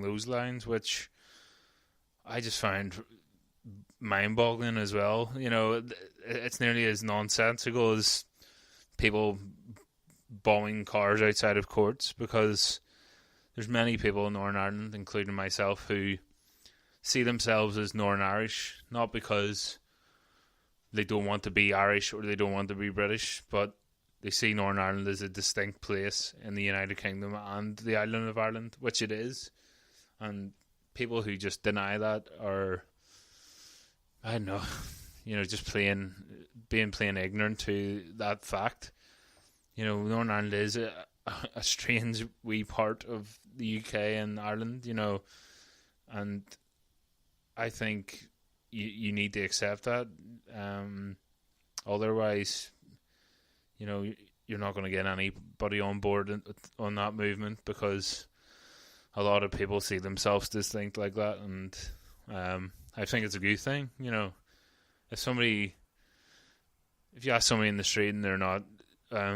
those lines, which I just find mind-boggling as well. You know, it's nearly as nonsensical as people bombing cars outside of courts, because there's many people in Northern Ireland, including myself, who see themselves as Northern Irish, not because they don't want to be Irish or they don't want to be British, but they see Northern Ireland as a distinct place in the United Kingdom and the island of Ireland, which it is. And people who just deny that are, I don't know, you know, just being plain ignorant to that fact. You know, Northern Ireland is a strange wee part of the UK and Ireland, you know, and I think you need to accept that. Otherwise, you know, you're not going to get anybody on board on that movement, because a lot of people see themselves distinct like that, and I think it's a good thing. You know, if you ask somebody in the street and they're not,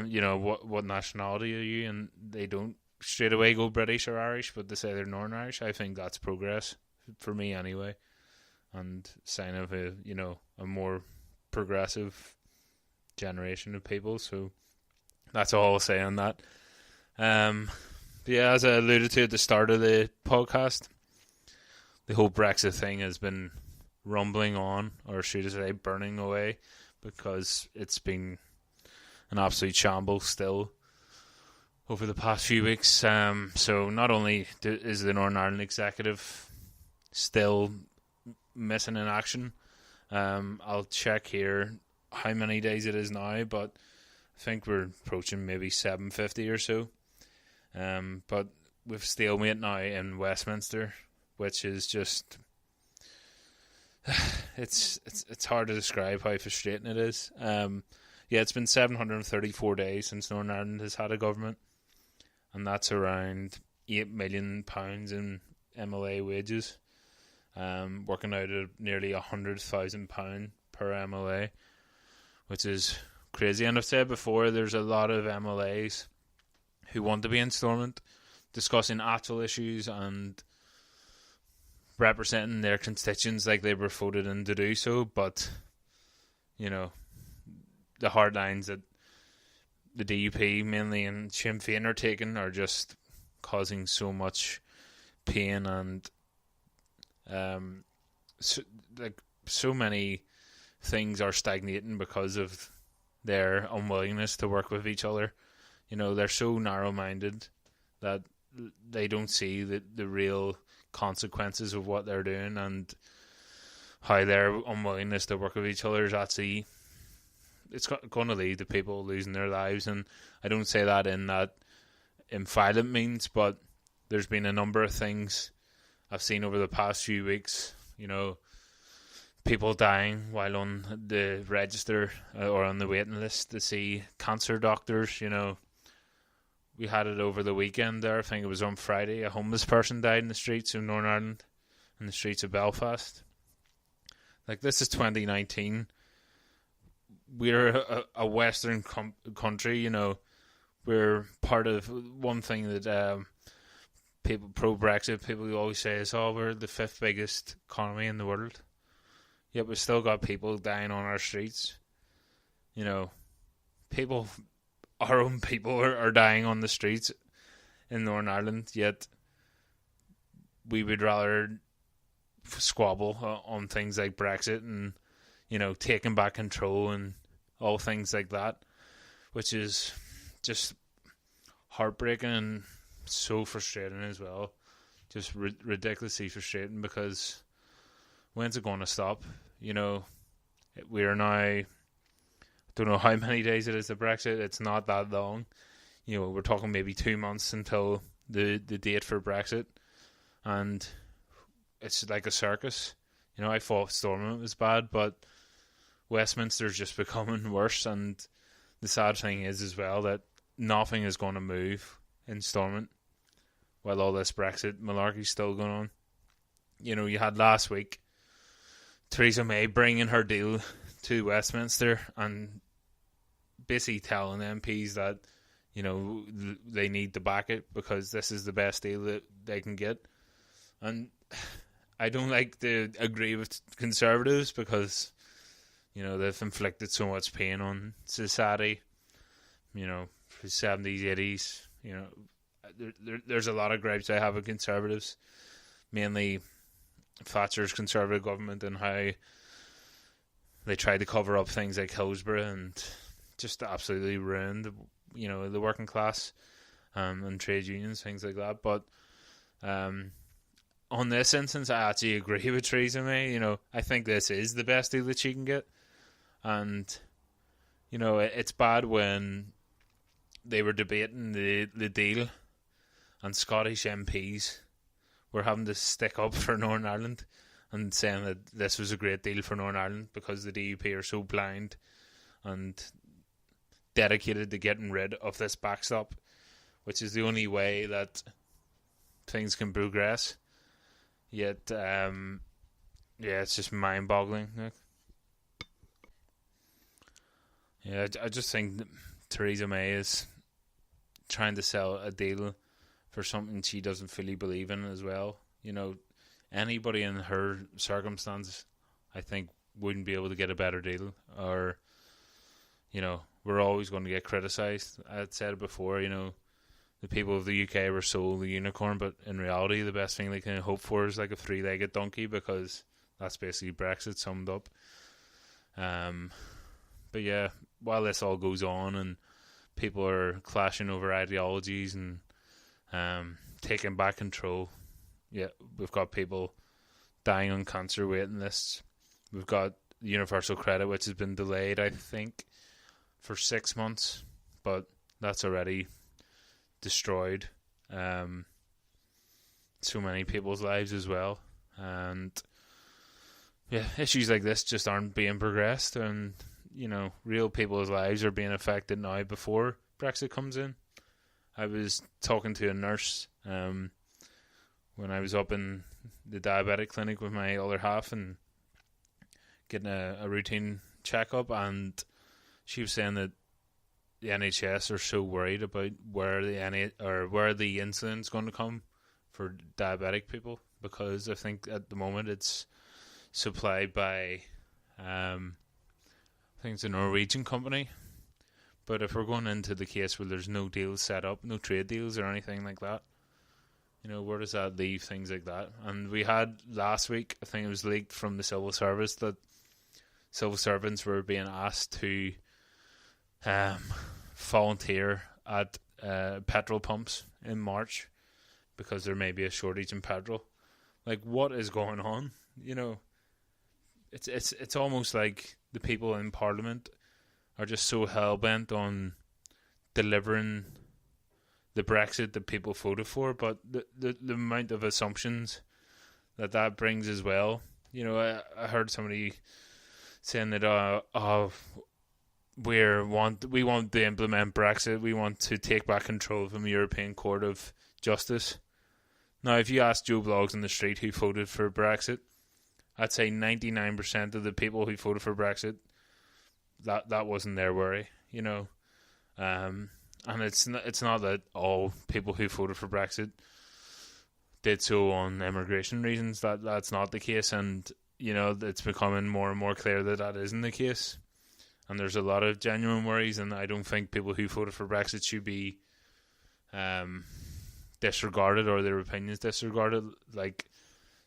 you know, what nationality are you, and they don't straight away go British or Irish, but they say they're Northern Irish, I think that's progress for me anyway, and sign of a, you know, a more progressive generation of people. So that's all I'll say on that. Yeah, as I alluded to at the start of the podcast, the whole Brexit thing has been rumbling on, or should I say burning away, because it's been an absolute shambles still over the past few weeks. So not only is the Northern Ireland executive still missing in action, I'll check here how many days it is now, but I think we're approaching maybe 750 or so. But with stalemate now in Westminster, which is just it's hard to describe how frustrating it is. Yeah, it's been 734 days since Northern Ireland has had a government, and that's around £8 million in MLA wages, working out at nearly £100,000 per MLA, which is crazy. And I've said before, there's a lot of MLAs who want to be in Stormont discussing actual issues and representing their constituents like they were voted in to do so, but, you know, the hard lines that the DUP mainly and Sinn Féin are taking are just causing so much pain, and so many things are stagnating because of their unwillingness to work with each other. You know, they're so narrow-minded that they don't see the real consequences of what they're doing, and how their unwillingness to work with each other is actually, it's going to lead to people losing their lives. And I don't say that in violent means, but there's been a number of things I've seen over the past few weeks, you know, people dying while on the register or on the waiting list to see cancer doctors. You know, we had it over the weekend there, I think it was on Friday, a homeless person died in the streets of Northern Ireland, in the streets of Belfast. Like, this is 2019. We're a Western country, you know. We're part of one thing that people pro-Brexit people always say is, oh, we're the 5th biggest economy in the world. Yet we've still got people dying on our streets. You know, our own people are dying on the streets in Northern Ireland, yet we would rather squabble on things like Brexit and, you know, taking back control and all things like that, which is just heartbreaking and so frustrating as well. Just ridiculously frustrating, because when's it going to stop? You know, we are now, I don't know how many days it is to Brexit. It's not that long. You know, we're talking maybe 2 months until the date for Brexit, and it's like a circus. You know, I thought Stormont was bad, but Westminster's just becoming worse. And the sad thing is as well that nothing is going to move in Stormont while all this Brexit malarkey's still going on. You know, you had last week Theresa May bringing her deal to Westminster and basically telling MPs that, you know, they need to back it because this is the best deal that they can get. And I don't like to agree with Conservatives because, they've inflicted so much pain on society, for 70s, 80s, there's a lot of gripes I have with Conservatives, mainly Thatcher's Conservative government and how they tried to cover up things like Hillsborough and just absolutely ruined, the working class and trade unions, things like that. But on this instance, I actually agree with Theresa May. I think this is the best deal that she can get. And, it's bad when they were debating the deal and Scottish MPs were having to stick up for Northern Ireland and saying that this was a great deal for Northern Ireland because the DUP are so blind and dedicated to getting rid of this backstop, which is the only way that things can progress. Yet, it's just mind-boggling. Yeah, I just think that Theresa May is trying to sell a deal for something she doesn't fully believe in as well. Anybody in her circumstance, I think, wouldn't be able to get a better deal. Or, we're always going to get criticised. I said it before, the people of the UK were sold the unicorn, but in reality, the best thing they can hope for is like a three-legged donkey, because that's basically Brexit summed up. But yeah, while this all goes on and people are clashing over ideologies and taking back control, we've got people dying on cancer waiting lists. We've got universal credit, which has been delayed, I think, for 6 months, but that's already destroyed so many people's lives as well. And issues like this just aren't being progressed, and real people's lives are being affected now before Brexit comes in. I was talking to a nurse when I was up in the diabetic clinic with my other half and getting a routine checkup, and she was saying that the NHS are so worried about where the insulin's going to come for diabetic people, because I think at the moment it's supplied by I think it's a Norwegian company. But if we're going into the case where there's no deals set up, no trade deals or anything like that, where does that leave things like that? And we had last week, I think it was leaked from the civil service, that civil servants were being asked to volunteer at petrol pumps in March because there may be a shortage in petrol. Like, what is going on? It's almost like the people in Parliament are just so hell-bent on delivering the Brexit that people voted for, but the amount of assumptions that brings as well. I heard somebody saying that we want to implement Brexit, we want to take back control from the European Court of Justice. Now, if you ask Joe Bloggs on the street who voted for Brexit, I'd say 99% of the people who voted for Brexit, that wasn't their worry, and it's not that all people who voted for Brexit did so on immigration reasons. That's not the case, and it's becoming more and more clear that isn't the case. And there's a lot of genuine worries, and I don't think people who voted for Brexit should be disregarded or their opinions disregarded like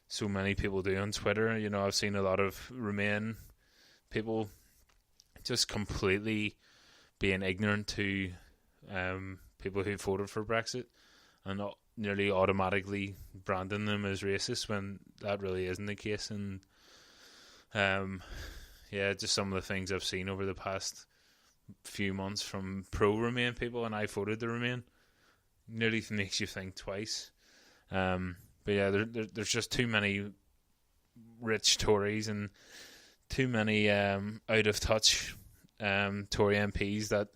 so many people do on Twitter. I've seen a lot of Remain people just completely being ignorant to people who voted for Brexit and nearly automatically branding them as racist when that really isn't the case. And just some of the things I've seen over the past few months from pro-Remain people, and I voted to Remain, nearly makes you think twice. But yeah, there's just too many rich Tories and too many out of touch Tory MPs that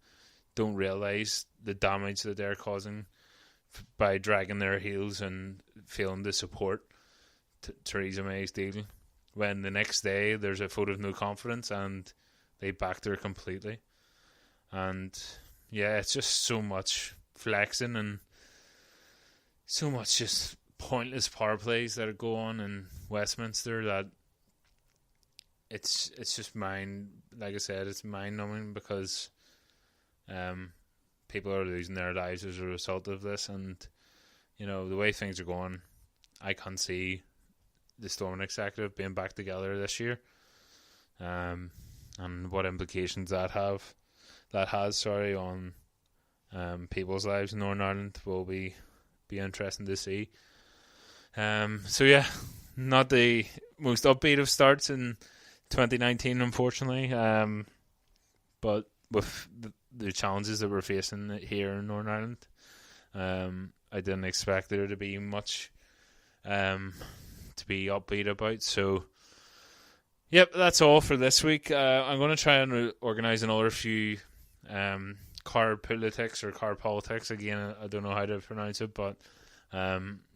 don't realise the damage that they're causing by dragging their heels and failing to support Theresa May's deal, when the next day there's a vote of no confidence and they backed her completely. And yeah, it's just so much flexing and so much just pointless power plays that go on in Westminster that it's just like I said, it's mind numbing because people are losing their lives as a result of this, and the way things are going, I can't see the Stormont executive being back together this year, and what implications that has on people's lives in Northern Ireland will be interesting to see. So yeah, not the most upbeat of starts in 2019, unfortunately. But with the challenges that we're facing here in Northern Ireland, I didn't expect there to be much to be upbeat about. So, yep, that's all for this week. I'm going to try and organise another few car politics or car politics. Again, I don't know how to pronounce it, but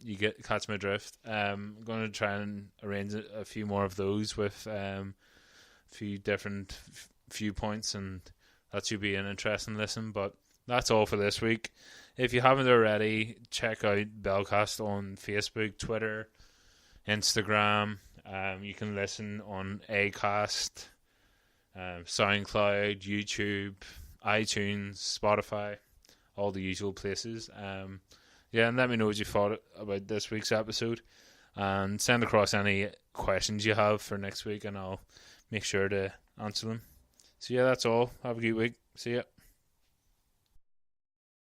you catch my drift. I'm going to try and arrange a few more of those with a few different viewpoints, and that should be an interesting listen. But that's all for this week. If you haven't already, check out Belcast on Facebook, Twitter, Instagram. You can listen on Acast, SoundCloud, YouTube, iTunes, Spotify, all the usual places. Yeah, and let me know what you thought about this week's episode, and send across any questions you have for next week, and I'll make sure to answer them. So yeah, that's all. Have a good week. See ya.